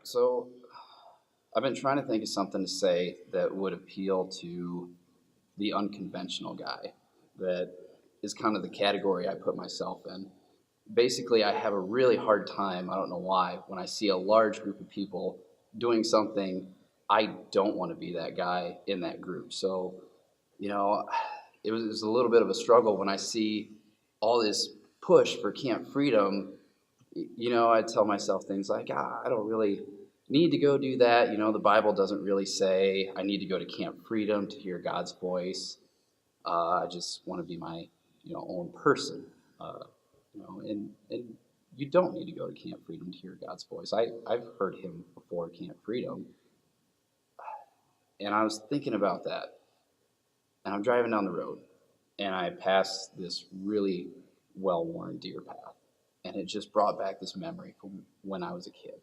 So I've been trying to think of something to say that would appeal to the unconventional guy that is kind of the category I put myself in. Basically, I have a really hard time, I don't know why, when I see a large group of people doing something, I don't want to be that guy in that group. So, you know, it was a little bit of a struggle when I see all this push for Camp Freedom. I tell myself things like, I don't really need to go do that. The Bible doesn't really say I need to go to Camp Freedom to hear God's voice. I just want to be my, own person. And you don't need to go to Camp Freedom to hear God's voice. I've heard him before Camp Freedom, and I was thinking about that. And I'm driving down the road, and I pass this really well-worn deer path, and it just brought back this memory from when I was a kid.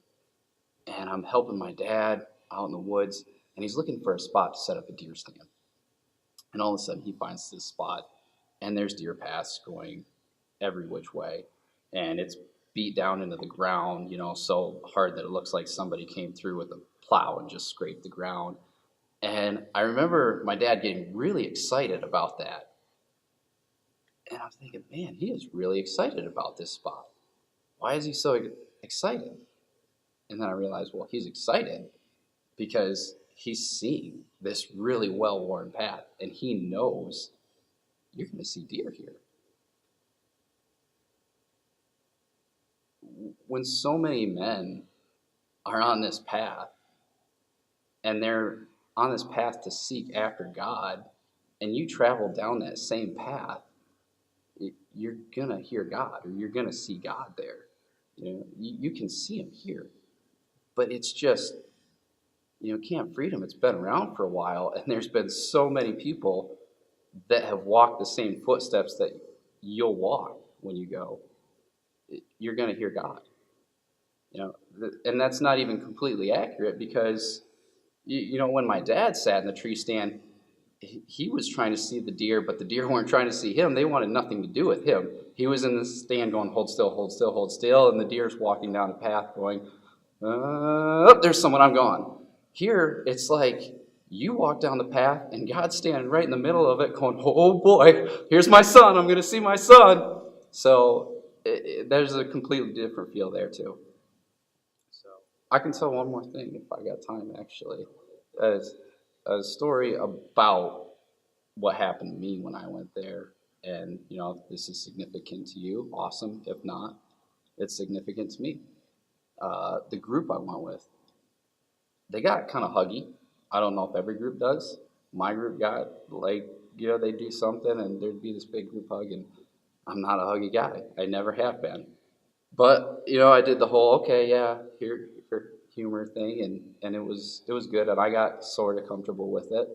And I'm helping my dad out in the woods, and he's looking for a spot to set up a deer stand. And all of a sudden, he finds this spot, and there's deer paths going every which way, and it's beat down into the ground, so hard that it looks like somebody came through with a plow and just scraped the ground. And I remember my dad getting really excited about that. And I'm thinking, man, he is really excited about this spot. Why is he so excited? And then I realized, well, he's excited because he's seeing this really well-worn path, and he knows you're going to see deer here. When so many men are on this path, and they're on this path to seek after God, and you travel down that same path, you're going to hear God, or you're going to see God there. You can see him here. But it's just, Camp Freedom, it's been around for a while, and there's been so many people that have walked the same footsteps that you'll walk when you go. You're going to hear God. And that's not even completely accurate because, when my dad sat in the tree stand, he was trying to see the deer, but the deer weren't trying to see him. They wanted nothing to do with him. He was in the stand going, hold still, hold still, hold still, and the deer's walking down a path going, there's someone, I'm gone. Here, it's like you walk down the path, and God's standing right in the middle of it going, oh boy, here's my son, I'm going to see my son. So there's a completely different feel there too. So I can tell one more thing if I got time, actually. It's a story about what happened to me when I went there. And, if this is significant to you, awesome. If not, it's significant to me. The group I went with, they got kind of huggy. I don't know if every group does. My group got they do something and there'd be this big group hug, and I'm not a huggy guy. I never have been. But, I did the whole, okay, yeah, here humor thing, and it was good, and I got sort of comfortable with it.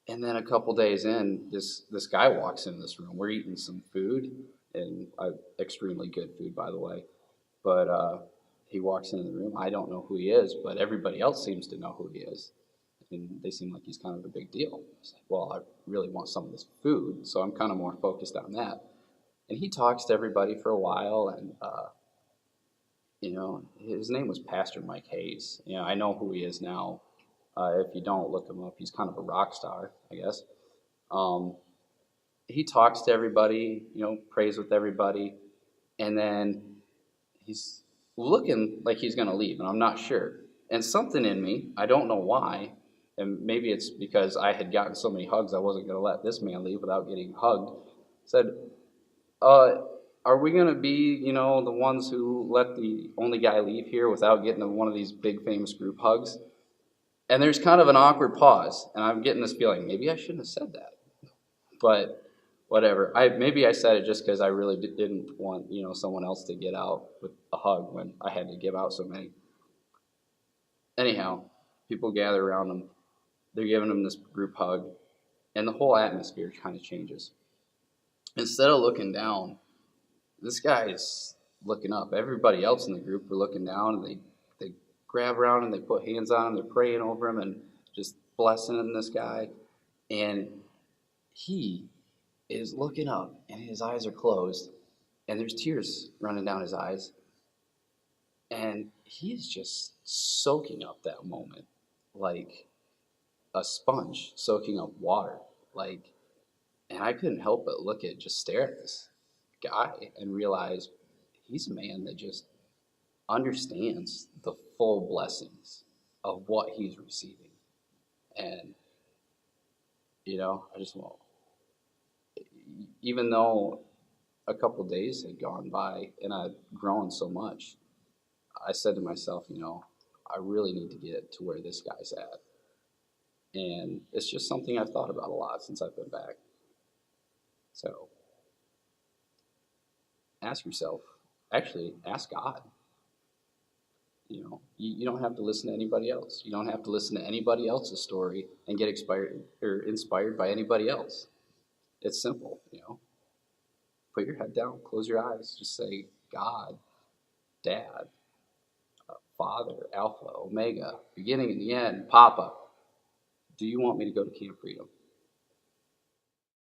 And then a couple days in, this guy walks in this room. We're eating some food, and extremely good food, by the way. But he walks into the room. I don't know who he is, but everybody else seems to know who he is. And they seem like he's kind of a big deal. It's like, well, I really want some of this food, so I'm kind of more focused on that. And he talks to everybody for a while, and his name was Pastor Mike Hayes. I know who he is now. If you don't, look him up. He's kind of a rock star, I guess. Um, he talks to everybody, prays with everybody, and then he's looking like he's going to leave, and I'm not sure. And something in me, I don't know why, and maybe it's because I had gotten so many hugs, I wasn't going to let this man leave without getting hugged, said, are we going to be, the ones who let the only guy leave here without getting one of these big famous group hugs? And there's kind of an awkward pause, and I'm getting this feeling, maybe I shouldn't have said that. But whatever. Maybe I said it just because I really didn't want, someone else to get out with a hug when I had to give out so many. Anyhow, people gather around him. They're giving him this group hug, and the whole atmosphere kind of changes. Instead of looking down, this guy is looking up. Everybody else in the group are looking down, and they grab around and they put hands on him. They're praying over him and just blessing this guy. And he is looking up, and his eyes are closed, and there's tears running down his eyes. And he is just soaking up that moment like a sponge soaking up water. Like, and I couldn't help but just stare at this guy and realize he's a man that just understands the full blessings of what he's receiving. And, I just want, even though a couple days had gone by and I'd grown so much, I said to myself, I really need to get to where this guy's at. And it's just something I've thought about a lot since I've been back. So ask yourself, actually, ask God. You don't have to listen to anybody else. You don't have to listen to anybody else's story and get inspired by anybody else. It's simple. Put your head down, close your eyes, just say, God, Dad, Father, Alpha, Omega, beginning and the end, Papa, do you want me to go to Cant Freedom?